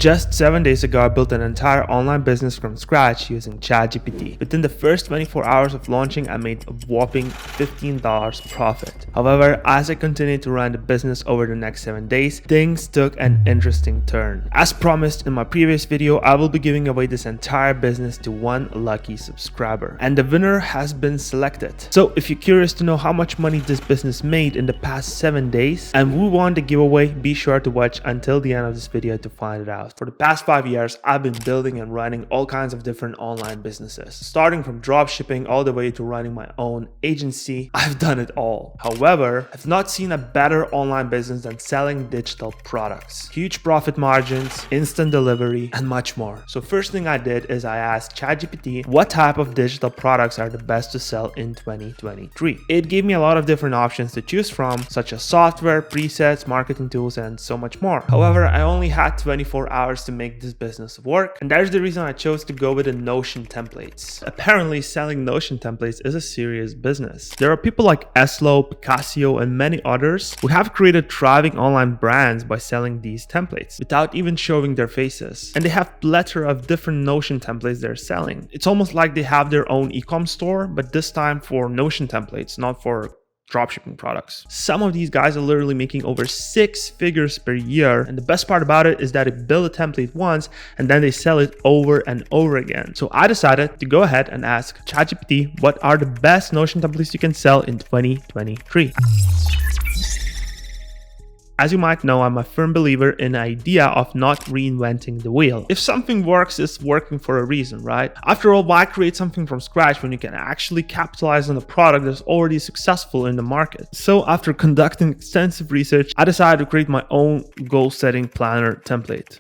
Just 7 days ago, I built an entire online business from scratch using ChatGPT. Within the first 24 hours of launching, I made a whopping $15 profit. However, as I continued to run the business over the next 7 days, things took an interesting turn. As promised in my previous video, I will be giving away this entire business to one lucky subscriber, and the winner has been selected. So if you're curious to know how much money this business made in the past 7 days and who won the giveaway, be sure to watch until the end of this video to find it out. For the past 5 years, I've been building and running all kinds of different online businesses. Starting from drop shipping all the way to running my own agency, I've done it all. However, I've not seen a better online business than selling digital products. Huge profit margins, instant delivery, and much more. So first thing I did is I asked ChatGPT what type of digital products are the best to sell in 2023. It gave me a lot of different options to choose from, such as software, presets, marketing tools, and so much more. However, I only had 24 hours to make this business work, and that's the reason I chose to go with the Notion templates. Apparently, selling Notion templates is a serious business. There are people like Eslo, Picasso, and many others who have created thriving online brands by selling these templates without even showing their faces. And they have plethora of different Notion templates they're selling. It's almost like they have their own e-com store, but this time for Notion templates, not for dropshipping products. Some of these guys are literally making over 6 figures per year, and the best part about it is that they build a template once and then they sell it over and over again. So I decided to go ahead and ask ChatGPT what are the best Notion templates you can sell in 2023. As you might know, I'm a firm believer in the idea of not reinventing the wheel. If something works, it's working for a reason, right? After all, why create something from scratch when you can actually capitalize on the product that's already successful in the market? So after conducting extensive research, I decided to create my own goal-setting planner template,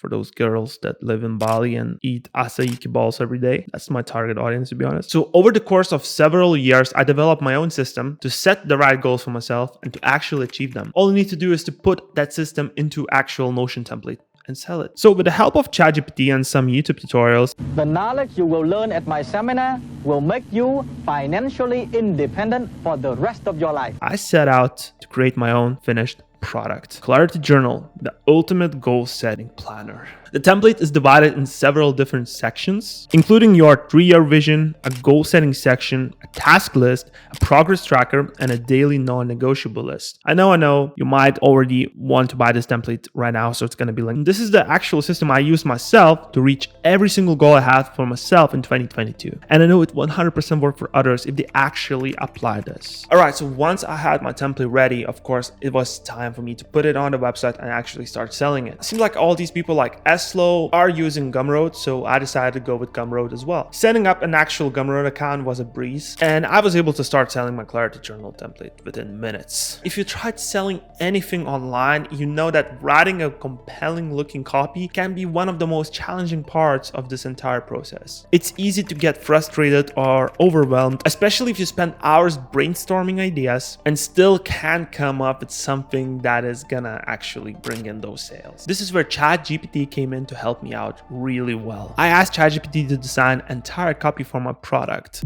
for those girls that live in Bali and eat acai balls every day. That's my target audience, to be honest. So over the course of several years, I developed my own system to set the right goals for myself and to actually achieve them. All you need to do is to put that system into actual Notion template and sell it. So with the help of ChatGPT and some YouTube tutorials, the knowledge you will learn at my seminar will make you financially independent for the rest of your life. I set out to create my own finished product. Clarity Journal, the ultimate goal-setting planner. The template is divided in several different sections, including your 3-year vision, a goal-setting section, a task list, a progress tracker, and a daily non-negotiable list. I know you might already want to buy this template right now, so it's going to be linked. This is the actual system I use myself to reach every single goal I had for myself in 2022. And I know it 100% work for others if they actually apply this. Alright, so once I had my template ready, of course, it was time for me to put it on the website and actually start selling it. It seems like all these people like Eslo are using Gumroad, so I decided to go with Gumroad as well. Setting up an actual Gumroad account was a breeze, and I was able to start selling my Clarity Journal template within minutes. If you tried selling anything online, you know that writing a compelling looking copy can be one of the most challenging parts of this entire process. It's easy to get frustrated or overwhelmed, especially if you spend hours brainstorming ideas and still can't come up with something that is gonna actually bring in those sales. This is where ChatGPT came in to help me out really well. I asked ChatGPT to design an entire copy for my product.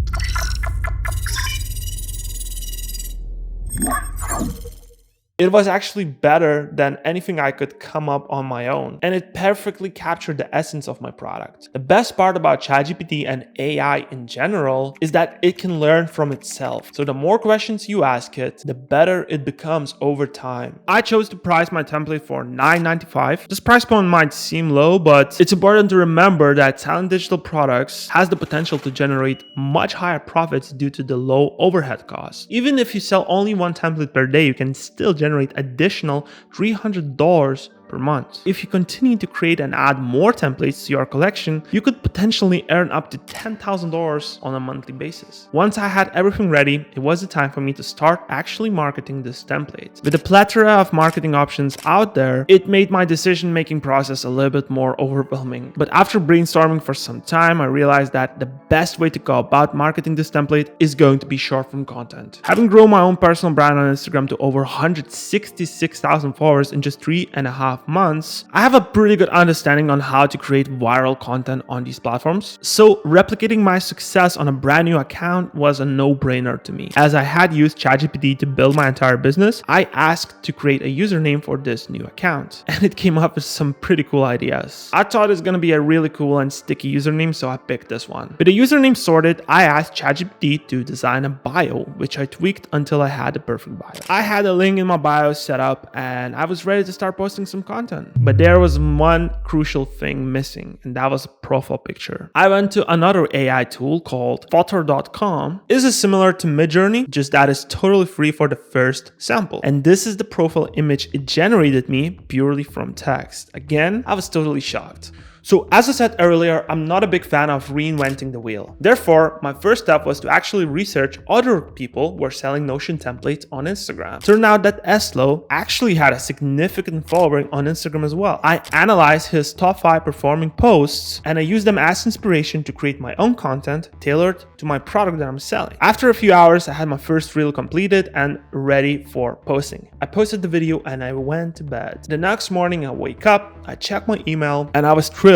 It was actually better than anything I could come up on my own, and it perfectly captured the essence of my product. The best part about ChatGPT and AI in general is that it can learn from itself. So the more questions you ask it, the better it becomes over time. I chose to price my template for $9.95. This price point might seem low, but it's important to remember that selling digital products has the potential to generate much higher profits due to the low overhead costs. Even if you sell only one template per day, you can still generate additional $300 per month. If you continue to create and add more templates to your collection, you could potentially earn up to $10,000 on a monthly basis. Once I had everything ready, it was the time for me to start actually marketing this template. With a plethora of marketing options out there, it made my decision-making process a little bit more overwhelming. But after brainstorming for some time, I realized that the best way to go about marketing this template is going to be short-form content. Having grown my own personal brand on Instagram to over 166,000 followers in just 3.5 months, I have a pretty good understanding on how to create viral content on these platforms. So replicating my success on a brand new account was a no-brainer to me. As I had used ChatGPT to build my entire business, I asked to create a username for this new account, and it came up with some pretty cool ideas. I thought it's gonna be a really cool and sticky username, so I picked this one. With the username sorted, I asked ChatGPT to design a bio, which I tweaked until I had the perfect bio. I had a link in my bio set up, and I was ready to start posting some content. But there was one crucial thing missing, and that was a profile picture. I went to another AI tool called photo.com. This is similar to Midjourney, just that it's totally free for the first sample. And this is the profile image it generated me purely from text. Again, I was totally shocked. So as I said earlier, I'm not a big fan of reinventing the wheel. Therefore, my first step was to actually research other people who were selling Notion templates on Instagram. Turned out that Eslo actually had a significant following on Instagram as well. I analyzed his top 5 performing posts and I used them as inspiration to create my own content tailored to my product that I'm selling. After a few hours, I had my first reel completed and ready for posting. I posted the video and I went to bed. The next morning, I wake up, I check my email, and I was thrilled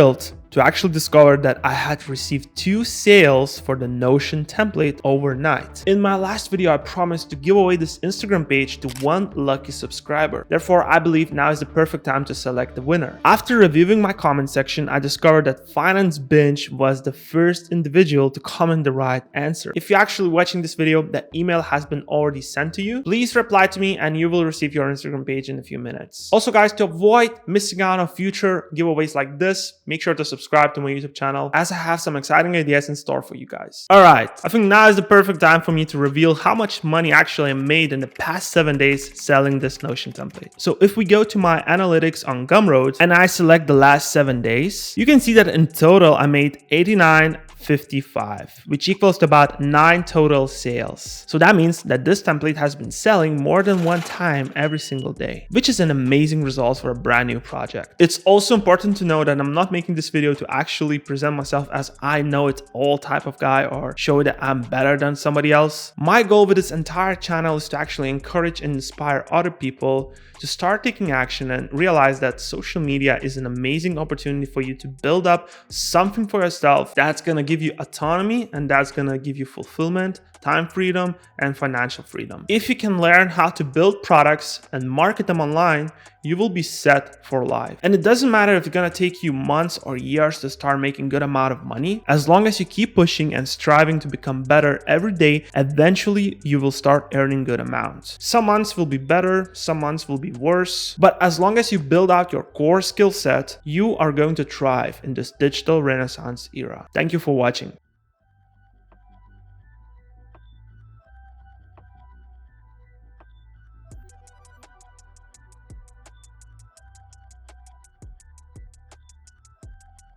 to actually discover that I had received 2 sales for the Notion template overnight. In my last video, I promised to give away this Instagram page to 1 lucky subscriber. Therefore, I believe now is the perfect time to select the winner. After reviewing my comment section, I discovered that Finance Binge was the first individual to comment the right answer. If you're actually watching this video, that email has been already sent to you. Please reply to me and you will receive your Instagram page in a few minutes. Also guys, to avoid missing out on future giveaways like this, make sure to subscribe to my YouTube channel as I have some exciting ideas in store for you guys. Alright, I think now is the perfect time for me to reveal how much money actually I made in the past 7 days selling this Notion template. So if we go to my analytics on Gumroad and I select the last 7 days, you can see that in total I made $89.55, which equals to about 9 total sales. So that means that this template has been selling more than 1 time every single day, which is an amazing result for a brand new project. It's also important to know that I'm not making this video to actually present myself as I know it all type of guy or show that I'm better than somebody else. My goal with this entire channel is to actually encourage and inspire other people to start taking action and realize that social media is an amazing opportunity for you to build up something for yourself that's going to give you autonomy and that's going to give you fulfillment, time freedom, and financial freedom. If you can learn how to build products and market them online, you will be set for life. And it doesn't matter if it's gonna take you months or years to start making good amount of money. As long as you keep pushing and striving to become better every day, eventually you will start earning good amounts. Some months will be better, some months will be worse, but as long as you build out your core skill set, you are going to thrive in this digital renaissance era. Thank you for watching.